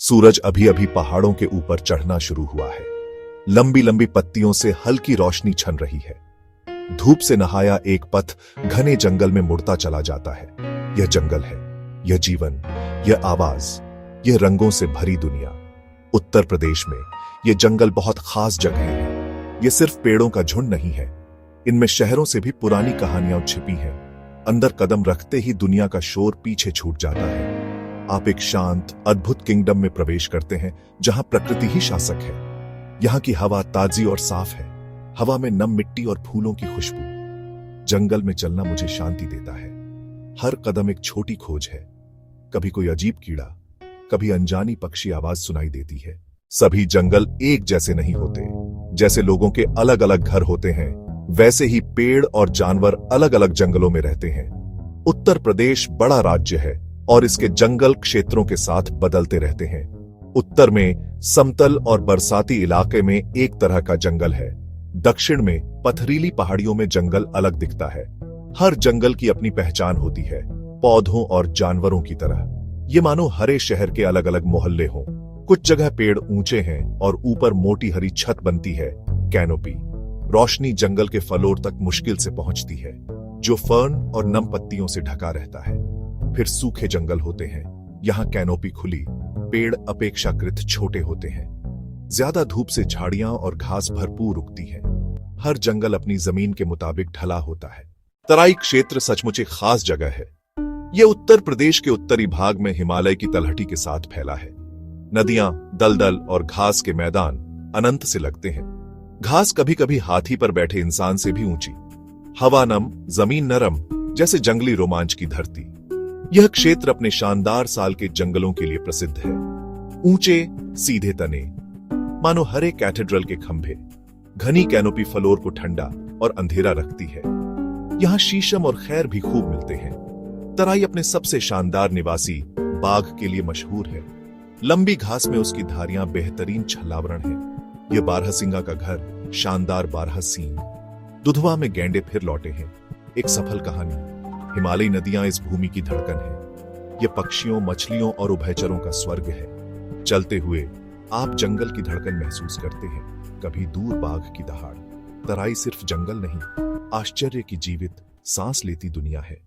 सूरज अभी अभी पहाड़ों के ऊपर चढ़ना शुरू हुआ है। लंबी लंबी पत्तियों से हल्की रोशनी छन रही है। धूप से नहाया एक पथ घने जंगल में मुड़ता चला जाता है। यह जंगल है, यह जीवन, यह आवाज, यह रंगों से भरी दुनिया। उत्तर प्रदेश में यह जंगल बहुत खास जगह है। यह सिर्फ पेड़ों का झुंड नहीं है, इनमें शहरों से भी पुरानी कहानियां छिपी हैं। अंदर कदम रखते ही दुनिया का शोर पीछे छूट जाता है। आप एक शांत, अद्भुत किंगडम में प्रवेश करते हैं जहां प्रकृति ही शासक है। यहां की हवा ताजी और साफ है। हवा में नम मिट्टी और फूलों की खुशबू। जंगल में चलना मुझे शांति देता है। हर कदम एक छोटी खोज है। कभी कोई अजीब कीड़ा, कभी अनजानी पक्षी आवाज सुनाई देती है। सभी जंगल एक जैसे नहीं होते। जैसे लोगों के अलग अलग घर होते हैं, वैसे ही पेड़ और जानवर अलग अलग जंगलों में रहते हैं। उत्तर प्रदेश बड़ा राज्य है और इसके जंगल क्षेत्रों के साथ बदलते रहते हैं। उत्तर में समतल और बरसाती इलाके में एक तरह का जंगल है। दक्षिण में पथरीली पहाड़ियों में जंगल अलग दिखता है। हर जंगल की अपनी पहचान होती है, पौधों और जानवरों की तरह। ये मानो हरे शहर के अलग अलग मोहल्ले हों। कुछ जगह पेड़ ऊंचे हैं और ऊपर मोटी हरी छत बनती है, कैनोपी। रोशनी जंगल के फ्लोर तक मुश्किल से पहुंचती है, जो फर्न और नम पत्तियों से ढका रहता है। फिर सूखे जंगल होते हैं। यहाँ कैनोपी खुली, पेड़ अपेक्षाकृत छोटे होते हैं। ज्यादा धूप से झाड़ियां और घास भरपूर उगती है। हर जंगल अपनी जमीन के मुताबिक ढला होता है। तराई क्षेत्र सचमुच एक खास जगह है। यह उत्तर प्रदेश के उत्तरी भाग में हिमालय की तलहटी के साथ फैला है। नदियां, दलदल और घास के मैदान अनंत से लगते हैं। घास कभी कभी हाथी पर बैठे इंसान से भी ऊंची। हवा नम, जमीन नरम, जैसे जंगली रोमांच की धरती। यह क्षेत्र अपने शानदार साल के जंगलों के लिए प्रसिद्ध है। ऊंचे सीधे तने, मानो हरे कैथेड्रल के खंभे। घनी कैनोपी फ्लोर को ठंडा और अंधेरा रखती है। यहां शीशम और खैर भी खूब मिलते हैं। तराई अपने सबसे शानदार निवासी बाघ के लिए मशहूर है। लंबी घास में उसकी धारियां बेहतरीन छल्लावरण है। यह बारहसिंगा का घर, शानदार बारह सींग। दुधवा में गैंडे फिर लौटे हैं, एक सफल कहानी। हिमालयी नदियां इस भूमि की धड़कन है। यह पक्षियों, मछलियों और उभयचरों का स्वर्ग है। चलते हुए आप जंगल की धड़कन महसूस करते हैं, कभी दूर बाघ की दहाड़। तराई सिर्फ जंगल नहीं, आश्चर्य की जीवित, सांस लेती दुनिया है।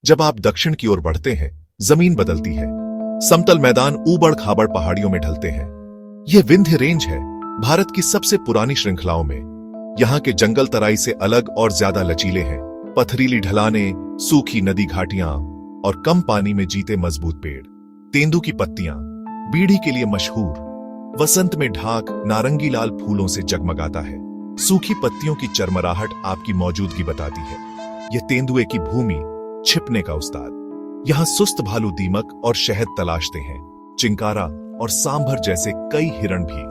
जब आप दक्षिण की ओर बढ़ते हैं, जमीन बदलती है। समतल मैदान ऊबड़ खाबड़ पहाड़ियों में ढलते हैं। यह विंध्य रेंज है, भारत की सबसे पुरानी श्रृंखलाओं में। यहाँ के जंगल तराई से अलग और ज्यादा लचीले हैं। पथरीली ढलाने, सूखी नदी घाटियां और कम पानी में जीते मजबूत पेड़। तेंदू की पत्तियां बीड़ी के लिए मशहूर। वसंत में ढाक नारंगी लाल फूलों से जगमगाता है। सूखी पत्तियों की चरमराहट आपकी मौजूदगी बताती है। यह तेंदुए की भूमि, छिपने का उस्ताद। यहाँ सुस्त भालू दीमक और शहद तलाशते हैं। चिंकारा और सांभर जैसे कई हिरण भी।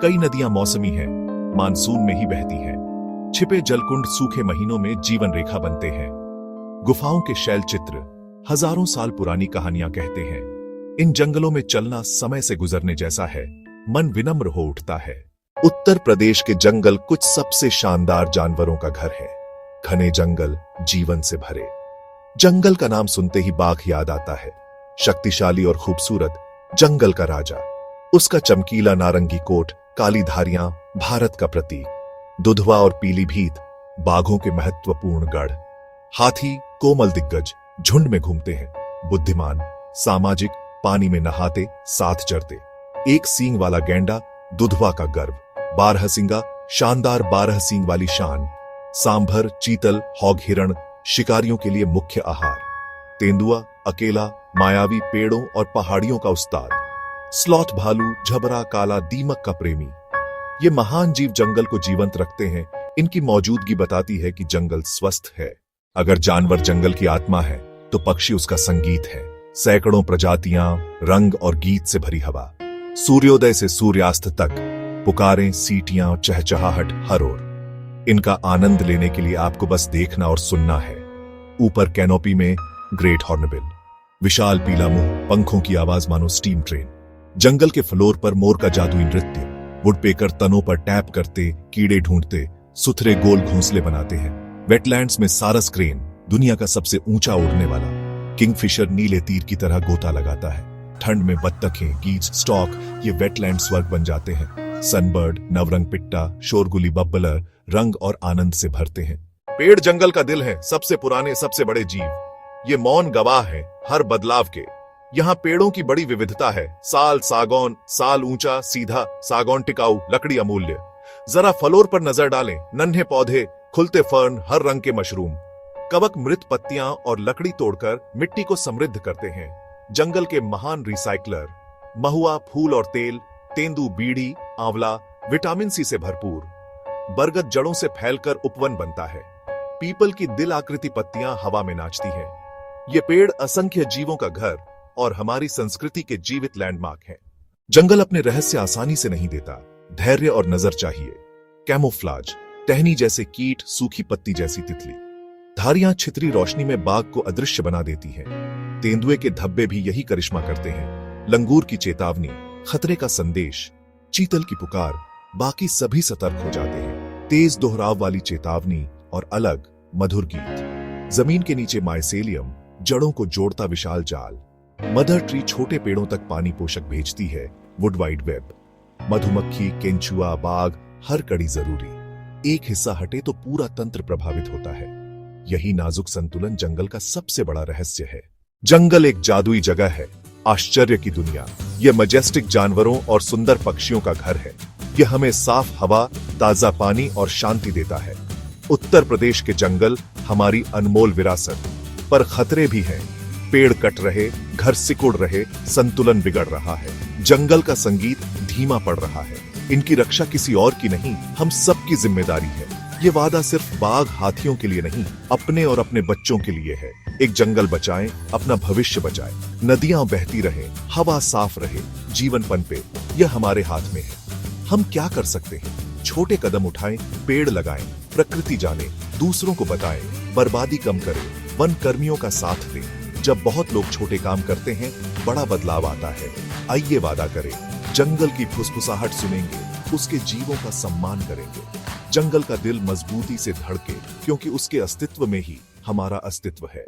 कई नदियां मौसमी हैं, मानसून में ही बहती हैं। छिपे जलकुंड सूखे महीनों में जीवन रेखा बनते हैं। गुफाओं के शैल चित्र हजारों साल पुरानी कहानियां कहते हैं। इन जंगलों में चलना समय से गुजरने जैसा है, मन विनम्र हो उठता है। उत्तर प्रदेश के जंगल कुछ सबसे शानदार जानवरों का घर है। घने जंगल, जीवन से भरे। जंगल का नाम सुनते ही बाघ याद आता है। शक्तिशाली और खूबसूरत जंगल का राजा। उसका चमकीला नारंगी कोट, काली धारियां, भारत का प्रतीक। दुधवा और पीलीभीत, बाघों के महत्वपूर्ण गढ़। हाथी, कोमल दिग्गज, झुंड में घूमते हैं। बुद्धिमान, सामाजिक, पानी में नहाते, साथ चरते। एक सींग वाला गैंडा, दुधवा का गर्व। बारहसिंगा, शानदार बारह सींग वाली शान। सांभर, चीतल, हॉग हिरण, शिकारियों के लिए मुख्य आहार। तेंदुआ, अकेला, मायावी, पेड़ों और पहाड़ियों का उस्ताद। स्लॉथ भालू, झबरा, काला, दीमक का प्रेमी। ये महान जीव जंगल को जीवंत रखते हैं। इनकी मौजूदगी बताती है कि जंगल स्वस्थ है। अगर जानवर जंगल की आत्मा है, तो पक्षी उसका संगीत है। सैकड़ों प्रजातियां, रंग और गीत से भरी हवा। सूर्योदय से सूर्यास्त तक पुकारें, सीटियां, चहचहाहट हर ओर। इनका आनंद लेने के लिए आपको बस देखना और सुनना है। ऊपर कैनोपी में ग्रेट हॉर्नबिल, विशाल पीला मुंह, पंखों की आवाज मानो स्टीम ट्रेन। जंगल के फ्लोर पर मोर का जादुई नृत्य। वुडपेकर तनों पर टैप करते, कीड़े ढूंढते, सुथरे गोल घोंसले बनाते हैं। वेटलैंड्स में सारस क्रेन, दुनिया का सबसे ऊंचा उड़ने वाला। किंगफिशर नीले तीर की तरह गोता लगाता है। ठंड में बत्तखें, गीज, स्टॉक ये वेटलैंड स्वर्ग बन जाते हैं। सनबर्ड, नवरंग पिट्टा, शोरगुली बब्बलर रंग और आनंद से भरते हैं। पेड़ जंगल का दिल है, सबसे पुराने, सबसे बड़े जीव। ये मौन गवाह है हर बदलाव के। यहाँ पेड़ों की बड़ी विविधता है। साल सागौन, साल ऊंचा सीधा, सागौन टिकाऊ, लकड़ी अमूल्य। जरा फलोर पर नजर डालें, नन्हे पौधे, खुलते फर्न, हर रंग के मशरूम। कवक मृत पत्तियां और लकड़ी तोड़कर मिट्टी को समृद्ध करते हैं। जंगल के महान रिसाइकलर। महुआ फूल और तेल, तेंदू बीड़ी, आंवला विटामिन सी से भरपूर। बरगद जड़ों से फैलकर उपवन बनता है। पीपल की दिल आकृति पत्तियां हवा में नाचती हैं। ये पेड़ असंख्य जीवों का घर और हमारी संस्कृति के जीवित लैंडमार्क हैं। जंगल अपने रहस्य आसानी से नहीं देता, धैर्य और नजर चाहिए। कैमोफ्लाज, टहनी जैसे कीट, सूखी पत्ती जैसी तितली। धारियां छितरी रोशनी में बाग को अदृश्य बना देती हैं। तेंदुए के धब्बे भी यही करिश्मा करते हैं। लंगूर की चेतावनी, खतरे का संदेश, चीतल की पुकार, बाकी सभी सतर्क हो जाते हैं। तेज दोहराव वाली चेतावनी और अलग मधुर गीत। जमीन के नीचे माइसेलियम, जड़ों को जोड़ता विशाल जाल। मदर ट्री छोटे पेड़ों तक पानी पोषक भेजती है। Would wide web. मधुमक्खी, केंचुआ, बाघ, हर कड़ी जरूरी। एक हिस्सा हटे तो पूरा तंत्र प्रभावित होता है। यही नाजुक संतुलन जंगल का सबसे बड़ा रहस्य है। जंगल एक जादुई जगह है, आश्चर्य की दुनिया। यह मजेस्टिक जानवरों और सुंदर पक्षियों का घर है। यह हमें साफ हवा, ताजा पानी और शांति देता है। उत्तर प्रदेश के जंगल हमारी अनमोल विरासत, पर खतरे भी हैं। पेड़ कट रहे, घर सिकुड़ रहे, संतुलन बिगड़ रहा है। जंगल का संगीत धीमा पड़ रहा है। इनकी रक्षा किसी और की नहीं, हम सबकी जिम्मेदारी है। ये वादा सिर्फ बाघ हाथियों के लिए नहीं, अपने और अपने बच्चों के लिए है। एक जंगल बचाएं, अपना भविष्य बचाएं। नदियां बहती रहें, हवा साफ रहे, जीवन पनपे, यह हमारे हाथ में है। हम क्या कर सकते हैं? छोटे कदम उठाएं, पेड़ लगाएं, प्रकृति जानें, दूसरों को बताएं, बर्बादी कम करें, वन कर्मियों का साथ दें। जब बहुत लोग छोटे काम करते हैं, बड़ा बदलाव आता है। आइए वादा करें, जंगल की फुसफुसाहट सुनेंगे, उसके जीवों का सम्मान करेंगे। जंगल का दिल मजबूती से धड़के, क्योंकि उसके अस्तित्व में ही हमारा अस्तित्व है।